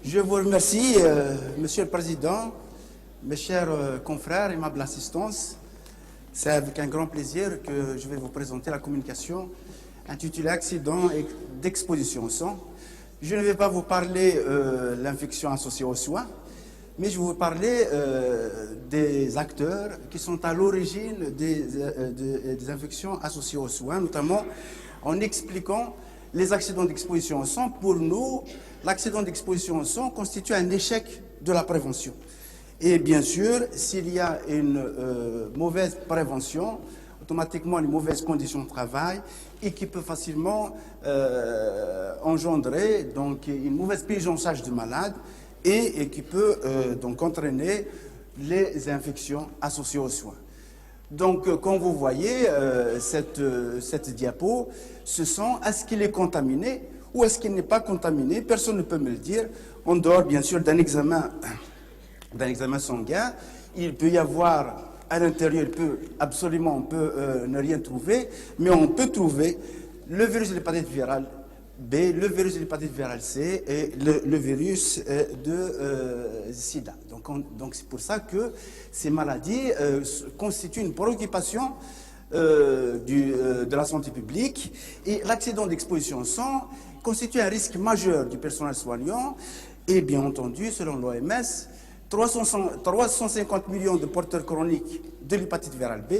Je vous remercie, Monsieur le Président, mes chers confrères, aimable assistance. C'est avec un grand plaisir que je vais vous présenter la communication intitulée Accident d'exposition au sang. Je ne vais pas vous parler de l'infection associée aux soins, mais je vais vous parler des acteurs qui sont à l'origine des infections associées aux soins, notamment en expliquant les accidents d'exposition au sang. Pour nous, l'accident d'exposition au sang constitue un échec de la prévention. Et bien sûr, s'il y a une mauvaise prévention, automatiquement une mauvaise condition de travail et qui peut facilement engendrer donc, une mauvaise prise en charge du malade et qui peut donc entraîner les infections associées aux soins. Donc, comme vous voyez, cette diapo, ce sont, est-ce qu'il est contaminé ou est-ce qu'il n'est pas contaminé? Personne ne peut me le dire, en dehors, bien sûr, d'un examen sanguin. Il peut y avoir, à l'intérieur, on peut ne rien trouver, mais on peut trouver le virus de l'hépatite virale B, le virus de l'hépatite virale C et le virus de sida. Donc c'est pour ça que ces maladies constituent une préoccupation de la santé publique, et l'accident d'exposition au sang constitue un risque majeur du personnel soignant et bien entendu, selon l'OMS, 350 millions de porteurs chroniques de l'hépatite virale B,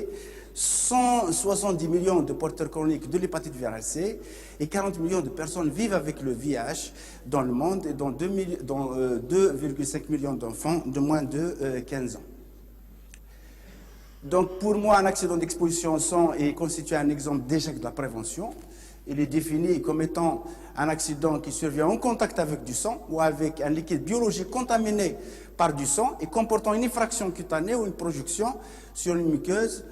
170 millions de porteurs chroniques de l'hépatite virale C et 40 millions de personnes vivent avec le VIH dans le monde et dont 2,5 millions d'enfants de moins de 15 ans. Donc pour moi, un accident d'exposition au sang constitue un exemple d'échec de la prévention. Il est défini comme étant un accident qui survient en contact avec du sang ou avec un liquide biologique contaminé par du sang et comportant une effraction cutanée ou une projection sur une muqueuse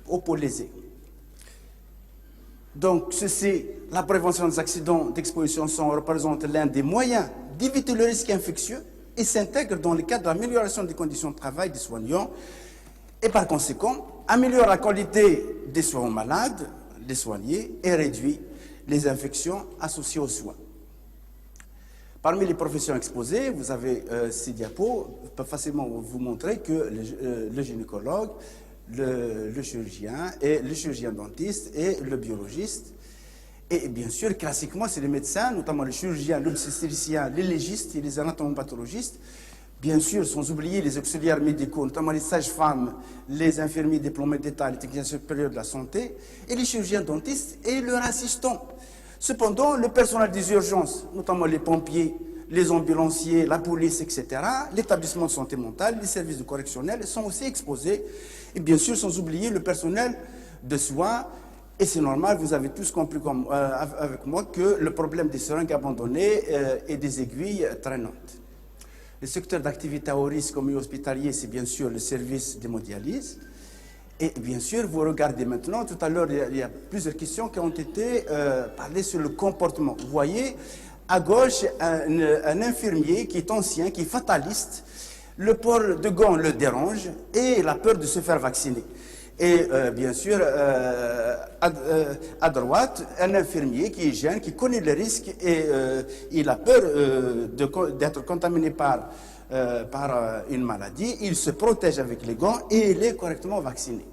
au peau lésée. Donc, la prévention des accidents d'exposition au sang représente l'un des moyens d'éviter le risque infectieux et s'intègre dans le cadre de l'amélioration des conditions de travail des soignants et par conséquent, améliore la qualité des soins aux malades, des soignés et réduit les infections associées aux soins. Parmi les professions exposées, vous avez ces diapos, peuvent facilement vous montrer que le gynécologue, le chirurgien, et le chirurgien dentiste et le biologiste. Et bien sûr, classiquement, c'est les médecins, notamment le chirurgien, l'obstétricien, les légistes et les anatomopathologistes. Bien sûr, sans oublier les auxiliaires médicaux, notamment les sages-femmes, les infirmiers diplômés d'État, les techniciens supérieurs de la santé, et les chirurgiens dentistes et leurs assistants. Cependant, le personnel des urgences, notamment les pompiers, les ambulanciers, la police, etc., l'établissement de santé mentale, les services de correctionnels sont aussi exposés. Et bien sûr, sans oublier le personnel de soins. Et c'est normal, vous avez tous compris avec moi que le problème des seringues abandonnées et des aiguilles traînantes. Le secteur d'activité à haut risque comme hospitalier, c'est bien sûr le service d'hémodialyse. Et bien sûr, vous regardez maintenant, tout à l'heure, il y a plusieurs questions qui ont été parlées sur le comportement. Vous voyez, à gauche, un infirmier qui est ancien, qui est fataliste. Le port de gants le dérange et la peur de se faire vacciner. Et bien sûr, à droite, un infirmier qui est jeune, qui connaît les risques et il a peur d'être contaminé par une maladie. Il se protège avec les gants et il est correctement vacciné.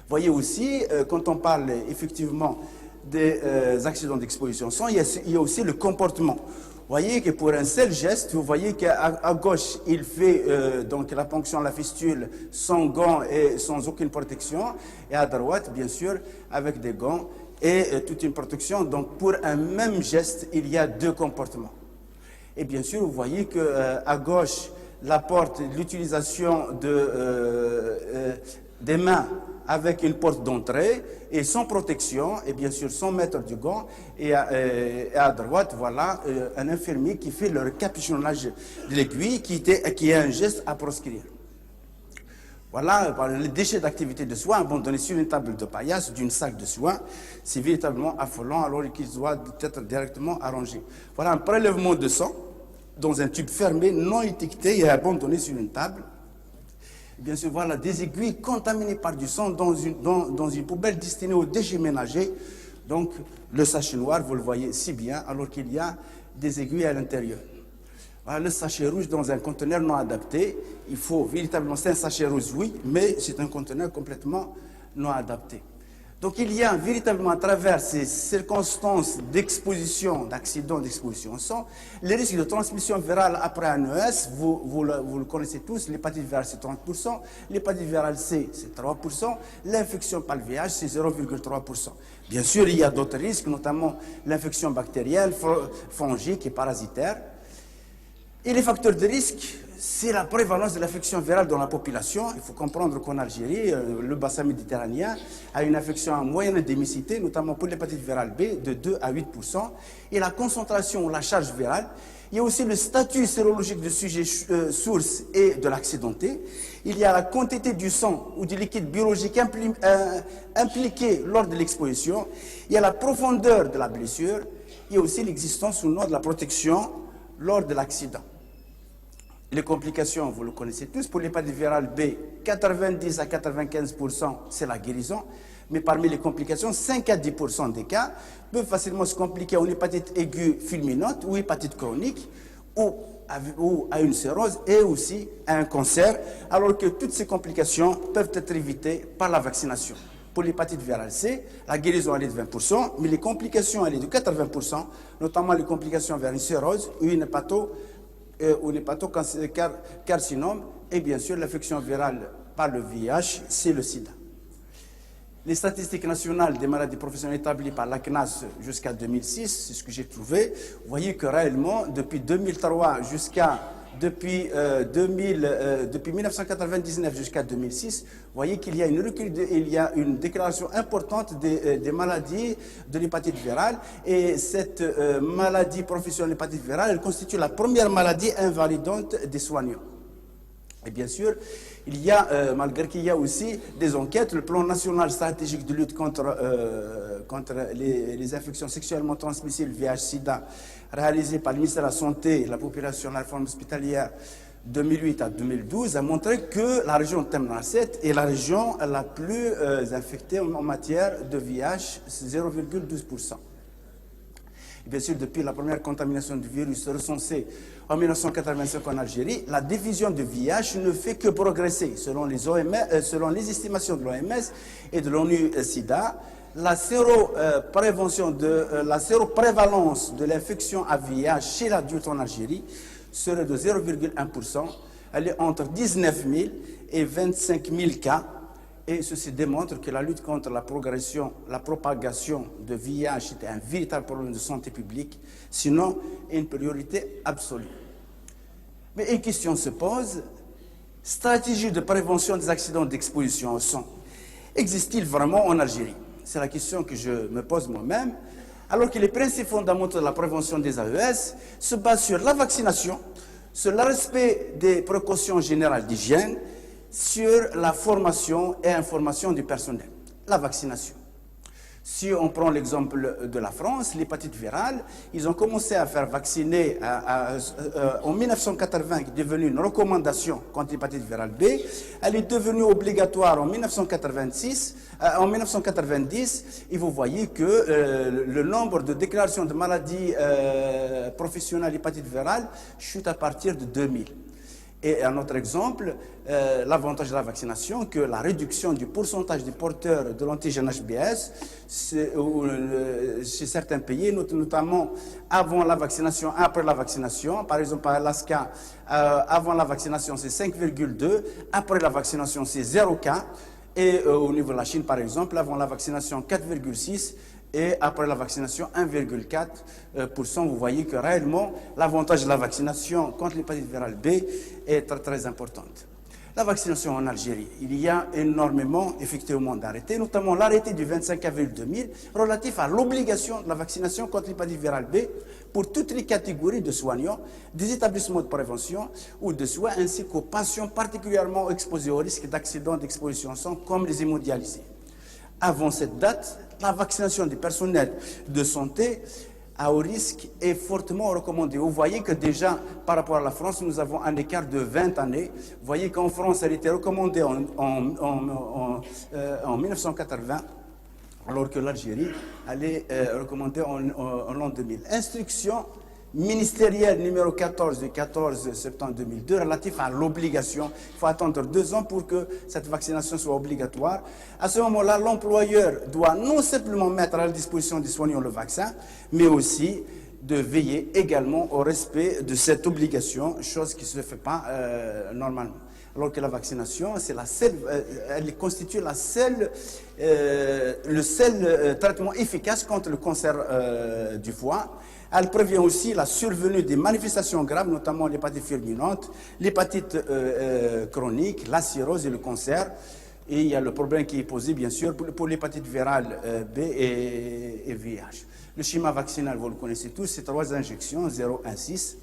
Voyez aussi, quand on parle effectivement des accidents d'exposition au sang, il y a aussi le comportement. Vous voyez que pour un seul geste, vous voyez qu'à gauche, il fait donc la ponction à la fistule sans gants et sans aucune protection, et à droite, bien sûr, avec des gants et toute une protection. Donc pour un même geste, il y a deux comportements. Et bien sûr, vous voyez qu'à gauche, l'utilisation des mains avec une porte d'entrée et sans protection, et bien sûr sans mettre du gant. Et à droite, voilà un infirmier qui fait le recapuchonnage de l'aiguille, qui est un geste à proscrire. Voilà, les déchets d'activité de soins abandonnés sur une table de paillasse d'une sac de soins, c'est véritablement affolant alors qu'ils doivent être directement arrangés. Voilà un prélèvement de sang dans un tube fermé, non étiqueté et abandonné sur une table. Bien sûr, voilà des aiguilles contaminées par du sang dans une poubelle destinée aux déchets ménagers. Donc, le sachet noir, vous le voyez si bien, alors qu'il y a des aiguilles à l'intérieur. Voilà, le sachet rouge dans un conteneur non adapté, il faut véritablement, c'est un sachet rouge, oui, mais c'est un conteneur complètement non adapté. Donc il y a véritablement à travers ces circonstances d'exposition, d'accident d'exposition au sang, les risques de transmission virale après un ES, vous le connaissez tous, l'hépatite virale c'est 30%, l'hépatite virale C c'est 3%, l'infection par le VIH c'est 0,3%. Bien sûr, il y a d'autres risques, notamment l'infection bactérienne, fongique et parasitaire. Et les facteurs de risque, c'est la prévalence de l'infection virale dans la population. Il faut comprendre qu'en Algérie, le bassin méditerranéen a une infection en moyenne endémicité, notamment pour l'hépatite virale B, de 2 à 8%. Et la concentration ou la charge virale. Il y a aussi le statut sérologique du sujet source et de l'accidenté. Il y a la quantité du sang ou du liquide biologique impliqué lors de l'exposition. Il y a la profondeur de la blessure. Il y a aussi l'existence ou non de la protection lors de l'accident. Les complications, vous le connaissez tous. Pour l'hépatite virale B, 90 à 95%, c'est la guérison. Mais parmi les complications, 5 à 10% des cas peuvent facilement se compliquer en hépatite aiguë fulminante ou hépatite chronique ou à une cirrhose et aussi à un cancer, alors que toutes ces complications peuvent être évitées par la vaccination. Pour l'hépatite virale C, la guérison elle est de 20%, mais les complications elle est de 80%, notamment les complications vers une cirrhose ou une hépatocarcinome et bien sûr l'infection virale par le VIH, c'est le sida. Les statistiques nationales des maladies professionnelles établies par la CNAS jusqu'à 2006, c'est ce que j'ai trouvé. Vous voyez que réellement, depuis 2003 depuis 1999 jusqu'à 2006, vous voyez qu'il y a une déclaration importante des maladies de l'hépatite virale. Et cette maladie professionnelle l'hépatite virale, elle constitue la première maladie invalidante des soignants. Et bien sûr, il y a, malgré qu'il y a aussi des enquêtes, le plan national stratégique de lutte contre les infections sexuellement transmissibles VIH-Sida, réalisé par le ministère de la Santé et de la Population de la réforme hospitalière 2008 à 2012, a montré que la région de Temnasset est la région la plus infectée en matière de VIH, 0,12%. Bien sûr, depuis la première contamination du virus recensée en 1985 en Algérie, la diffusion du VIH ne fait que progresser. Selon les estimations de l'OMS et de l'ONU-SIDA, la séroprévalence de l'infection à VIH chez l'adulte en Algérie serait de 0,1%. Elle est entre 19 000 et 25 000 cas. Et ceci démontre que la lutte contre la propagation de VIH était un véritable problème de santé publique, sinon une priorité absolue. Mais une question se pose, stratégie de prévention des accidents d'exposition au sang, existe-t-il vraiment en Algérie? C'est la question que je me pose moi-même, alors que les principes fondamentaux de la prévention des AES se basent sur la vaccination, sur le respect des précautions générales d'hygiène, sur la formation et information du personnel, la vaccination. Si on prend l'exemple de la France, l'hépatite virale, ils ont commencé à faire vacciner en 1980, qui est devenue une recommandation contre l'hépatite virale B. Elle est devenue obligatoire en 1990, et vous voyez que le nombre de déclarations de maladies professionnelles hépatite virale chute à partir de 2000. Et un autre exemple, l'avantage de la vaccination, que la réduction du pourcentage des porteurs de l'antigène HBS chez certains pays, notamment avant la vaccination, après la vaccination. Par exemple, à Alaska, avant la vaccination, c'est 5,2, après la vaccination, c'est 0 cas. Et au niveau de la Chine, par exemple, avant la vaccination, 4,6. Et après la vaccination, 1,4%. Vous voyez que réellement, l'avantage de la vaccination contre l'hépatite virale B est très, très importante. La vaccination en Algérie, il y a énormément, effectivement, d'arrêtés, notamment l'arrêté du 25 avril 2000 relatif à l'obligation de la vaccination contre l'hépatite virale B pour toutes les catégories de soignants, des établissements de prévention ou de soins, ainsi qu'aux patients particulièrement exposés au risque d'accident d'exposition au sang, comme les hémodialysés. Avant cette date, la vaccination du personnel de santé à haut risque est fortement recommandée. Vous voyez que déjà, par rapport à la France, nous avons un écart de 20 années. Vous voyez qu'en France, elle était recommandée en 1980, alors que l'Algérie, elle est recommandée en l'an 2000. Instruction ministériel numéro 14 du 14 septembre 2002 relatif à l'obligation. Il faut attendre 2 ans pour que cette vaccination soit obligatoire. À ce moment-là, l'employeur doit non simplement mettre à la disposition des soignants le vaccin, mais aussi de veiller également au respect de cette obligation, chose qui ne se fait pas normalement. Alors que la vaccination, c'est la seule, elle constitue le seul traitement efficace contre le cancer du foie. Elle prévient aussi la survenue des manifestations graves, notamment l'hépatite fulminante, l'hépatite chronique, la cirrhose et le cancer. Et il y a le problème qui est posé, bien sûr, pour l'hépatite virale B et VIH. Le schéma vaccinal, vous le connaissez tous, c'est 3 injections, 0, 1, 6.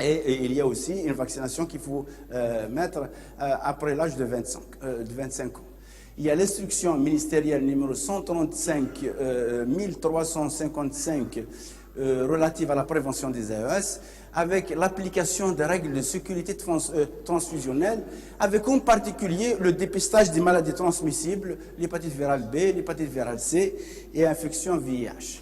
Et il y a aussi une vaccination qu'il faut mettre après l'âge de 25 ans. Il y a l'instruction ministérielle numéro 135 1355 relative à la prévention des AES, avec l'application des règles de sécurité transfusionnelle, avec en particulier le dépistage des maladies transmissibles, l'hépatite virale B, l'hépatite virale C et infection VIH.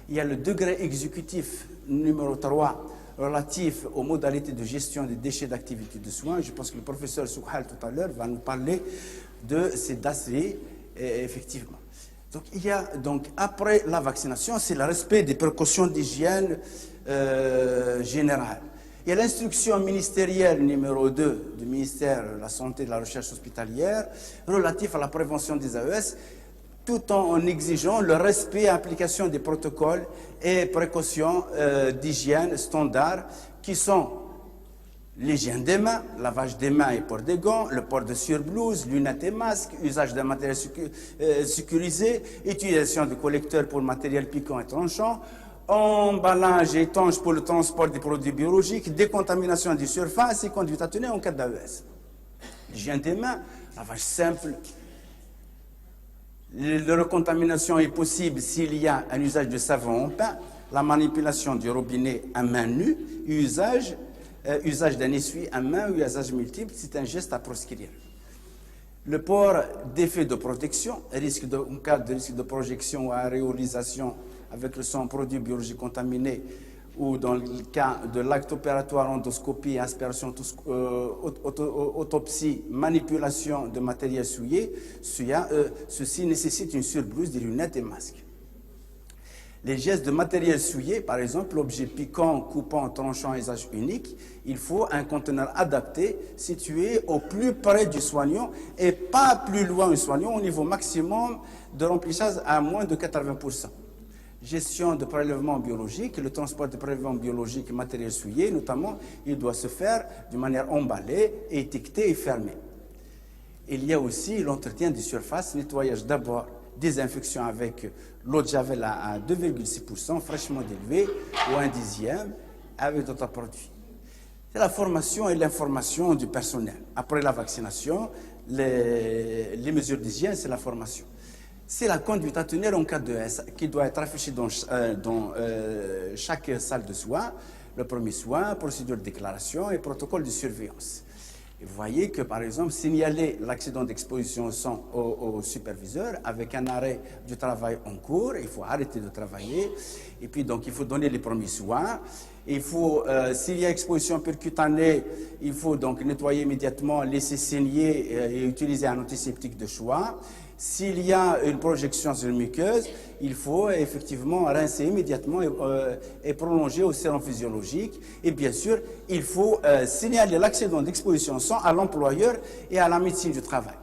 Il y a le degré exécutif numéro 3 relatif aux modalités de gestion des déchets d'activité de soins. Je pense que le professeur Soukhal tout à l'heure va nous parler de ces DASV, effectivement. Donc, il y a, donc, après la vaccination, c'est le respect des précautions d'hygiène générale. Il y a l'instruction ministérielle numéro 2 du ministère de la Santé et de la Recherche hospitalière relative à la prévention des AES, tout en exigeant le respect et l'application des protocoles et précautions d'hygiène standards qui sont l'hygiène des mains, lavage des mains et port des gants, le port de surblouse, lunettes et masques, usage d'un matériel sécurisé, utilisation de collecteurs pour matériel piquant et tranchant, emballage étanche pour le transport des produits biologiques, décontamination des surfaces et conduite à tenir en cas d'AES. L'hygiène des mains, lavage simple. La recontamination est possible s'il y a un usage de savon en pain, la manipulation du robinet à main nue, usage d'un essuie à main ou usage multiple, c'est un geste à proscrire. Le port d'effets de protection, en cas de risque de projection ou aréolisation avec le sang produit biologique contaminé, ou dans le cas de l'acte opératoire, endoscopie, aspiration, autopsie, manipulation de matériel souillé, ceci nécessite une surblouse, des lunettes et masques. Les gestes de matériel souillé, par exemple, l'objet piquant, coupant, tranchant, usage unique, il faut un conteneur adapté, situé au plus près du soignant et pas plus loin du soignant, au niveau maximum de remplissage à moins de 80%. Gestion de prélèvements biologiques, le transport de prélèvements biologiques et matériel souillé, notamment, il doit se faire de manière emballée, étiquetée et fermée. Il y a aussi l'entretien des surfaces, nettoyage d'abord, désinfection avec l'eau de javel à 2,6%, fraîchement diluée, ou 1/10 avec d'autres produits. C'est la formation et l'information du personnel. Après la vaccination, les mesures d'hygiène, c'est la formation. C'est la conduite à tenir en cas de S qui doit être affichée dans chaque salle de soins, le premier soin, procédure de déclaration et protocole de surveillance. Et vous voyez que, par exemple, signaler l'accident d'exposition au sang au superviseur avec un arrêt du travail en cours, il faut arrêter de travailler, et puis donc il faut donner les premiers soins. Il faut, s'il y a exposition percutanée, il faut donc nettoyer immédiatement, laisser saigner et utiliser un antiseptique de choix. S'il y a une projection sur une muqueuse, il faut effectivement rincer immédiatement et prolonger au sérum physiologique. Et bien sûr, il faut signaler l'accident d'exposition au sang à l'employeur et à la médecine du travail.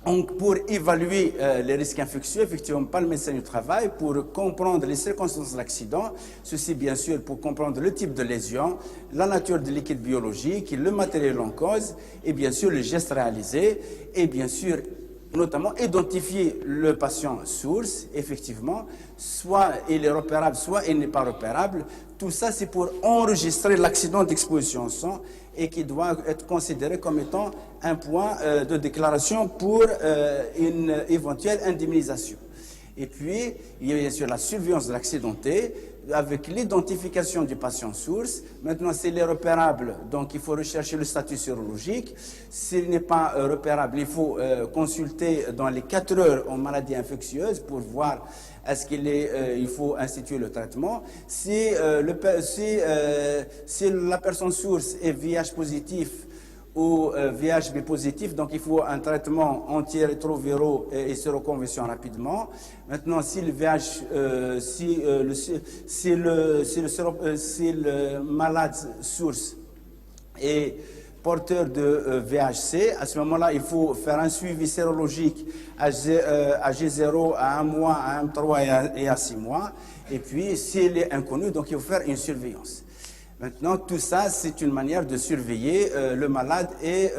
Donc, pour évaluer les risques infectieux, effectivement, pas le médecin du travail, pour comprendre les circonstances de l'accident, ceci bien sûr pour comprendre le type de lésion, la nature de liquide biologique, le matériel en cause, et bien sûr les gestes réalisés, et bien sûr notamment identifier le patient source, effectivement, soit il est repérable, soit il n'est pas repérable. Tout ça, c'est pour enregistrer l'accident d'exposition au sang et qui doit être considéré comme étant un point de déclaration pour une éventuelle indemnisation. Et puis, il y a bien sûr la surveillance de l'accidenté, avec l'identification du patient source. Maintenant, s'il est repérable, donc il faut rechercher le statut sérologique. S'il n'est pas repérable, il faut consulter dans les 4 heures en maladie infectieuse pour voir est-ce il faut instituer le traitement. Si la personne source est VIH positif ou VHB positif, donc il faut un traitement antirétroviraux et séroconversion rapidement. Maintenant, si le malade source est porteur de VHC, à ce moment-là, il faut faire un suivi sérologique à G0 à 1 mois, à M3 et à 6 mois. Et puis, s'il est inconnu, donc il faut faire une surveillance. Maintenant, tout ça, c'est une manière de surveiller le malade et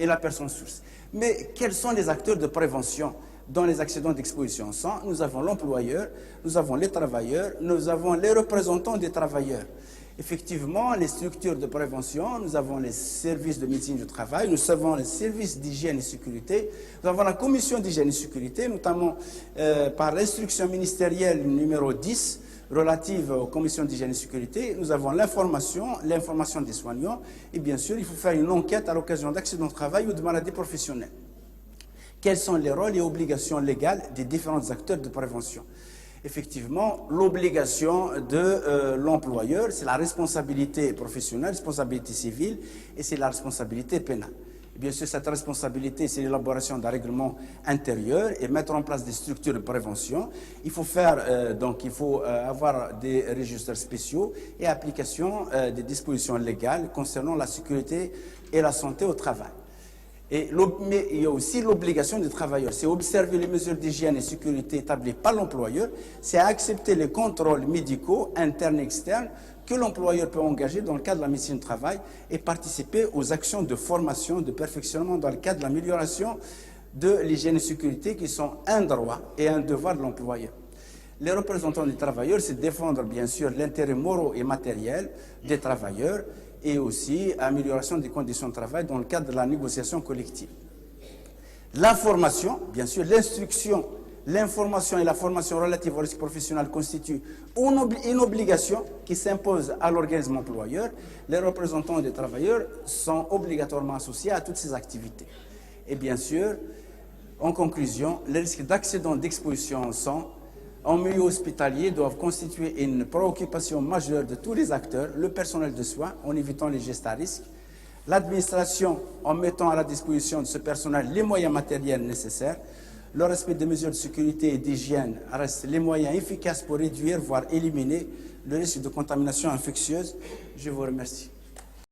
la personne source. Mais quels sont les acteurs de prévention dans les accidents d'exposition au sang? Nous avons l'employeur, nous avons les travailleurs, nous avons les représentants des travailleurs. Effectivement, les structures de prévention, nous avons les services de médecine du travail, nous avons les services d'hygiène et sécurité, nous avons la commission d'hygiène et sécurité, notamment par l'instruction ministérielle numéro 10, relative aux commissions d'hygiène et sécurité. Nous avons l'information des soignants, et bien sûr, il faut faire une enquête à l'occasion d'accidents de travail ou de maladies professionnelles. Quels sont les rôles et obligations légales des différents acteurs de prévention? Effectivement, l'obligation de l'employeur, c'est la responsabilité professionnelle, responsabilité civile, et c'est la responsabilité pénale. Et bien sûr, cette responsabilité, c'est l'élaboration d'un règlement intérieur et mettre en place des structures de prévention. Il faut avoir des registres spéciaux et application des dispositions légales concernant la sécurité et la santé au travail. Mais il y a aussi l'obligation des travailleurs, c'est observer les mesures d'hygiène et sécurité établies par l'employeur, c'est accepter les contrôles médicaux internes et externes que l'employeur peut engager dans le cadre de la médecine du travail et participer aux actions de formation, de perfectionnement dans le cadre de l'amélioration de l'hygiène et sécurité qui sont un droit et un devoir de l'employeur. Les représentants des travailleurs, c'est défendre bien sûr l'intérêt moral et matériel des travailleurs et aussi amélioration des conditions de travail dans le cadre de la négociation collective. La formation, bien sûr, l'instruction, l'information et la formation relative au risque professionnel constituent une obligation qui s'impose à l'organisme employeur. Les représentants des travailleurs sont obligatoirement associés à toutes ces activités. Et bien sûr, en conclusion, les risques d'accident d'exposition au sang en milieu hospitalier doivent constituer une préoccupation majeure de tous les acteurs, le personnel de soins, en évitant les gestes à risque, l'administration en mettant à la disposition de ce personnel les moyens matériels nécessaires, le respect des mesures de sécurité et d'hygiène reste les moyens efficaces pour réduire, voire éliminer le risque de contamination infectieuse. Je vous remercie.